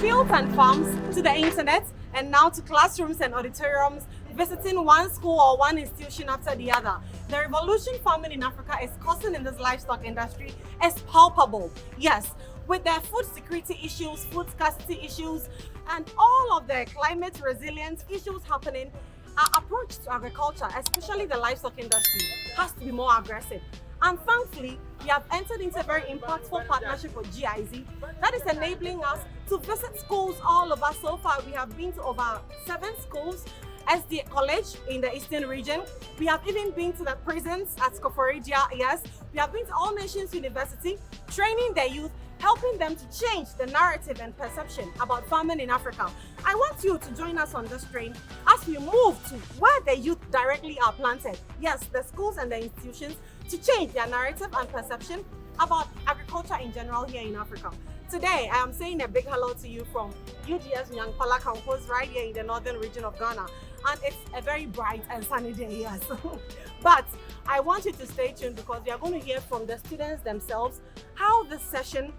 fields and farms to the internet, and now to classrooms and auditoriums, visiting one school or one institution after the other. The revolution farming in Africa is causing in this livestock industry is palpable. Yes, with their food security issues, food scarcity issues, and all of the climate resilience issues happening, our approach to agriculture, especially the livestock industry, has to be more aggressive. And thankfully, we have entered into a very impactful partnership with GIZ that is enabling us to visit schools all over. So far, we have been to over 7 schools, SD College in the Eastern region. We have even been to the prisons at Skoforidia, yes. We have been to All Nations University, training the youth, helping them to change the narrative and perception about farming in Africa. I want you to join us on this train as we move to where the youth directly are planted. Yes, the schools and the institutions, to change their narrative and perception about agriculture in general here in Africa. Today, I am saying a big hello to you from UGS Nyankpala campus right here in the northern region of Ghana. And it's a very bright and sunny day, yes. But I want you to stay tuned because we are going to hear from the students themselves how this session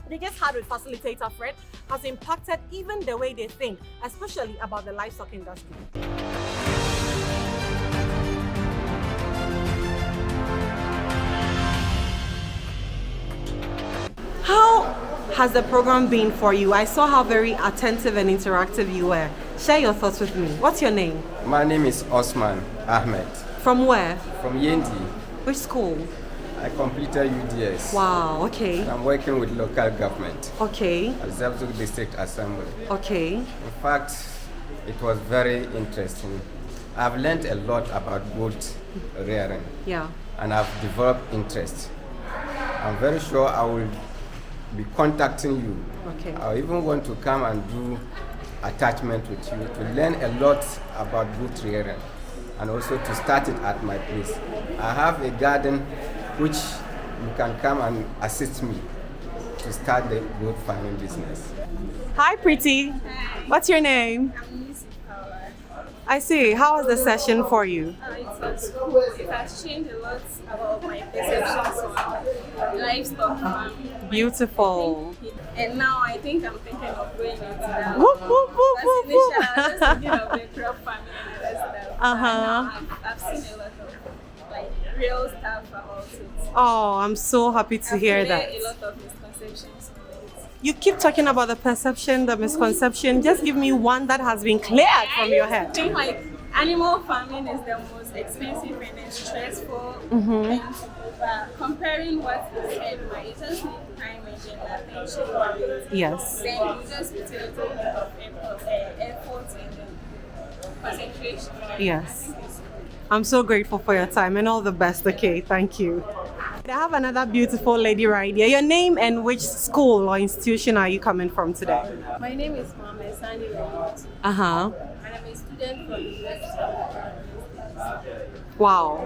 they just had with facilitator Fred has impacted even the way they think, especially about the livestock industry. How has the program been for you? I saw how very attentive and interactive you were. Share your thoughts with me. What's your name? My name is Osman Ahmed. From where? From Yendi. Which school? I completed UDS. Wow, okay. And I'm working with local government. Okay. At Revolutionizing District Assembly. Okay. In fact, it was very interesting. I've learned a lot about goat rearing. Yeah. And I've developed interest. I'm very sure I will be contacting you. Okay. I even want to come and do attachment with you to learn a lot about goat rearing and also to start it at my place. I have a garden which you can come and assist me to start the goat farming business. Hi, Pretty. Hi. What's your name? I'm Lucy Paula. I see. How was the session for you? It was cool. It has changed a lot about my perceptions on livestock farming. Beautiful. And now I think I'm thinking of going into that. Whoop, whoop, whoop, That's whoop, initial. whoop. I was just thinking of the crop farming and other stuff. But now I've seen a lot of like real stuff about it. Oh, I'm so happy to hear that. A lot of misconceptions on it. You keep talking about the perception, the misconception. Just give me one that has been cleared from your I head. think like animal farming is the most expensive and then stressful thing. But comparing what is said, like, you just need time and attention for it. Yes. Then you just put a little bit of effort and then concentration. Yes. I think it's I'm so grateful for your time and all the best. Okay, thank you. I have another beautiful lady right here. Your name and which school or institution are you coming from today? My name is Mohammed Sani Layut, Uh-huh. and I'm a student from the University of Wow.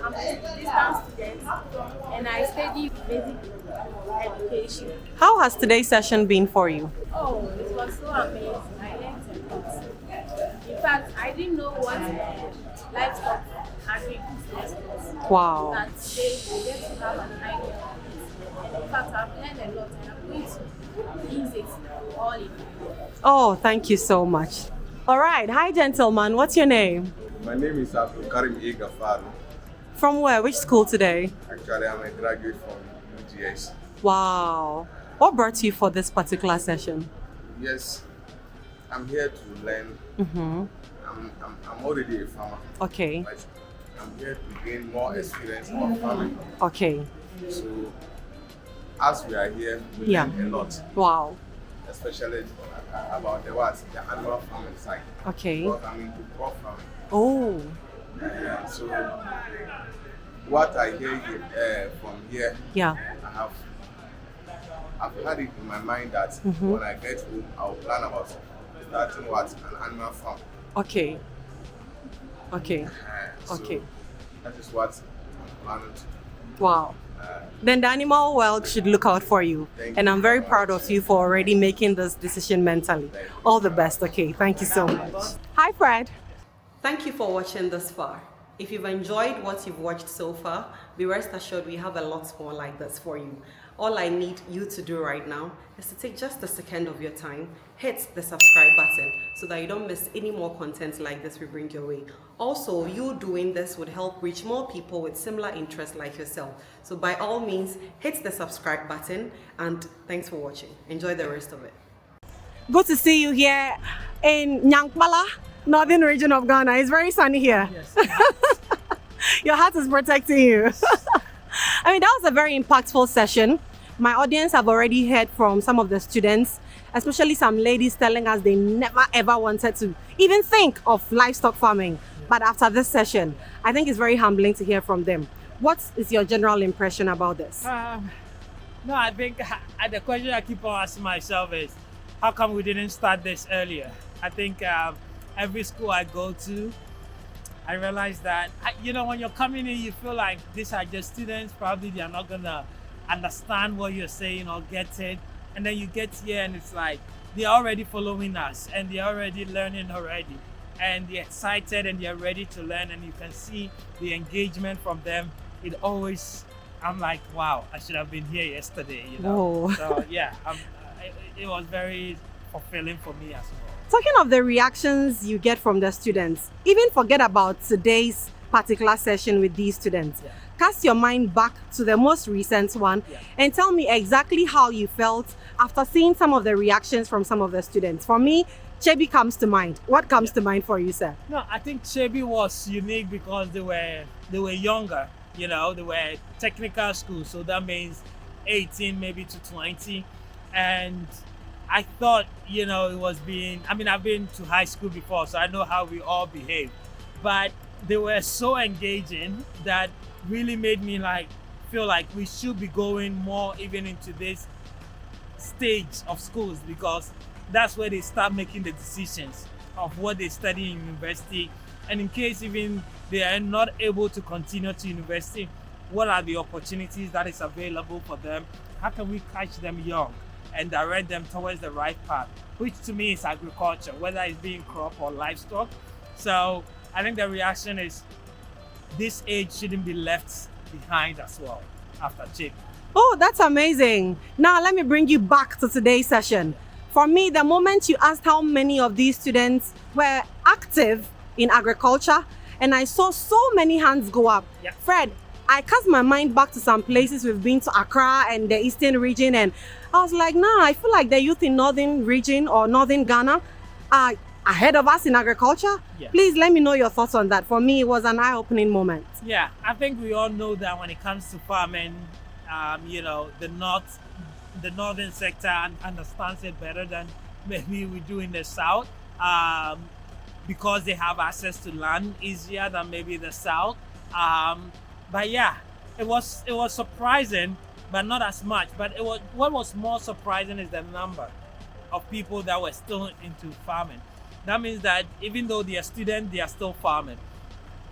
I'm a distance student, and I study basic education. How has today's session been for you? Oh, it was so amazing. I learned a lot. In fact, I didn't know what livestock agribusiness was. Wow. That today we get to have an idea of it. In fact, I've learned a lot and I'm going to use it all in my life. Oh, thank you so much. All right. Hi, gentleman. What's your name? My name is Abdul Karim A. Gafaru. From where? Which school today? Actually, I'm a graduate from UGS. Wow. What brought you for this particular session? Yes, I'm here to learn. Mm-hmm. I'm already a farmer. Okay. But I'm here to gain more experience on farming. Okay. So, as we are here, we Yeah. learn a lot, Wow. especially about the animal farming side. Okay. Because I'm into crop farming. Oh. So, what I hear from here, Yeah. I've had it in my mind that when I get home, I'll plan about starting an animal farm. Okay. Okay. So Okay. That is what I'm planning to do. Wow. Then the animal world should look out for you. Thank And you I'm very very proud much. of you for already making this decision mentally. All the best. Okay. Thank you so much. Hi, Fred. Thank you for watching this far. If you've enjoyed what you've watched so far, be rest assured we have a lot more like this for you. All I need you to do right now is to take just a second of your time, hit the subscribe button so that you don't miss any more content like this we bring your way. Also, you doing this would help reach more people with similar interests like yourself. So by all means, hit the subscribe button, and thanks for watching. Enjoy the rest of it. Good to see you here in Nyankpala, northern region of Ghana. It's very sunny here. Yes. Your heart is protecting you. I mean, that was a very impactful session. My audience have already heard from some of the students, especially some ladies telling us they never ever wanted to even think of livestock farming. But after this session, I think it's very humbling to hear from them. What is your general impression about this? No, I think the question I keep on asking myself is, how come we didn't start this earlier? I think every school I go to, I realize that, when you're coming in, you feel like these are just students. Probably they're not going to understand what you're saying or get it. And then you get here and it's like, they're already following us and they're already learning already. And they're excited and they're ready to learn. And you can see the engagement from them. It always, I'm like, wow, I should have been here yesterday, Whoa. So yeah, it was very fulfilling for me as well. Talking of the reactions you get from the students, even forget about today's particular session with these students. Yeah. Cast your mind back to the most recent one and tell me exactly how you felt after seeing some of the reactions from some of the students. For me, Chebi comes to mind. What comes to mind for you, sir? No, I think Chebi was unique because they were younger, they were technical school, so that means 18 maybe to 20. And I thought, it was I've been to high school before, so I know how we all behave. But they were so engaging that really made me feel like we should be going more even into this stage of schools, because that's where they start making the decisions of what they study in university. And in case even they are not able to continue to university, what are the opportunities that is available for them? How can we catch them young and direct them towards the right path, which to me is agriculture, whether it's being crop or livestock. So I think the reaction is this age shouldn't be left behind as well after CHIP. Oh, that's amazing. Now let me bring you back to today's session. For me, the moment you asked how many of these students were active in agriculture, and I saw so many hands go up. Yeah. Fred, I cast my mind back to some places we've been to, Accra and the Eastern region, and I was like, nah, I feel like the youth in Northern region or Northern Ghana are ahead of us in agriculture. Yeah. Please let me know your thoughts on that. For me, it was an eye-opening moment. Yeah, I think we all know that when it comes to farming, the northern sector understands it better than maybe we do in the south, because they have access to land easier than maybe the south. But yeah, it was surprising, but not as much. But what was more surprising is the number of people that were still into farming. That means that even though they are students, they are still farming.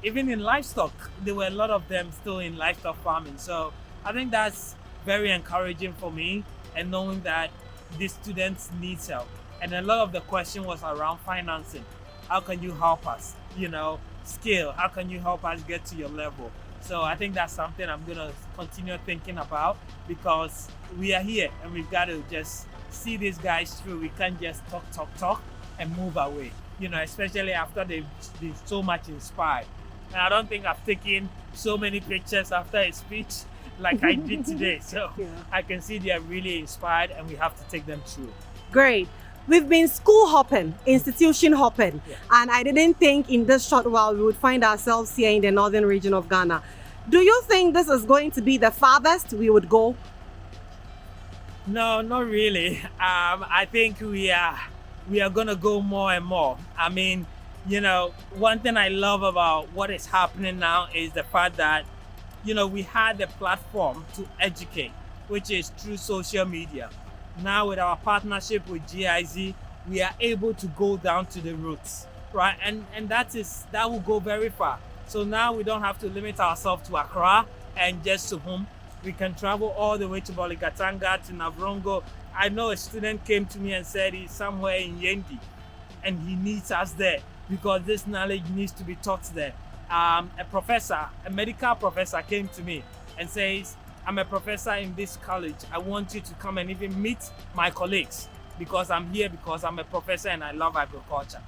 Even in livestock, there were a lot of them still in livestock farming. So I think that's very encouraging for me, and knowing that these students need help. And a lot of the question was around financing. How can you help us? Scale. How can you help us get to your level? So I think that's something I'm going to continue thinking about, because we are here and we've got to just see these guys through. We can't just talk and move away, especially after they've been so much inspired. And I don't think I've taken so many pictures after a speech like I did today. So Yeah. I can see they are really inspired and we have to take them through. Great. We've been school hopping, institution hopping, Yeah. and I didn't think in this short while we would find ourselves here in the northern region of Ghana. Do you think this is going to be the farthest we would go? No, not really. I think we are gonna go more and more. I mean, one thing I love about what is happening now is the fact that, we had the platform to educate, which is through social media. Now with our partnership with GIZ, we are able to go down to the roots, right? And that will go very far. So now we don't have to limit ourselves to Accra and just to home. We can travel all the way to Boligatanga, to Navrongo. I know a student came to me and said he's somewhere in Yendi and he needs us there because this knowledge needs to be taught there. A medical professor came to me and says I'm a professor in this college. I want you to come and even meet my colleagues, because I'm here because I'm a professor and I love agriculture.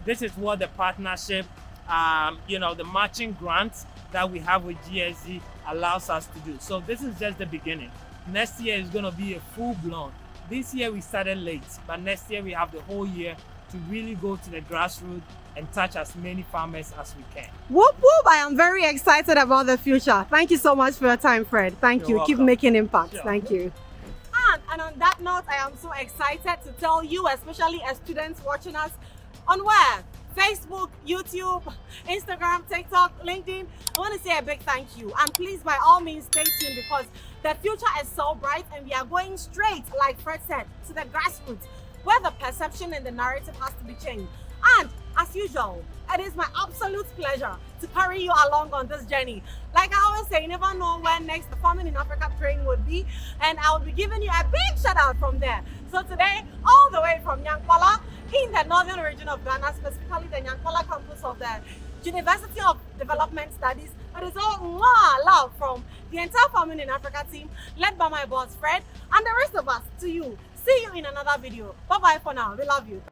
This is what the partnership, the matching grants that we have with GIZ allows us to do. So this is just the beginning. Next year is going to be a full-blown. This year we started late, but next year we have the whole year to really go to the grassroots and touch as many farmers as we can. Whoop whoop! I am very excited about the future. Thank you so much for your time, Fred. Thank You're you. welcome. Keep making impact. Sure. Thank you. And on that note, I am so excited to tell you, especially as students watching us on where? Facebook, YouTube, Instagram, TikTok, LinkedIn. I want to say a big thank you. And please, by all means, stay tuned, because the future is so bright and we are going straight, like Fred said, to the grassroots, where the perception and the narrative has to be changed. And as usual, it is my absolute pleasure to carry you along on this journey. Like I always say, you never know when next the Farming in Africa training would be, and I will be giving you a big shout out from there. So today, all the way from Nyankpala in the northern region of Ghana, specifically the Nyankpala campus of the University of Development Studies, it is all love from the entire Farming in Africa team, led by my boss Fred, and the rest of us to you. See you in another video. Bye bye for now. We love you.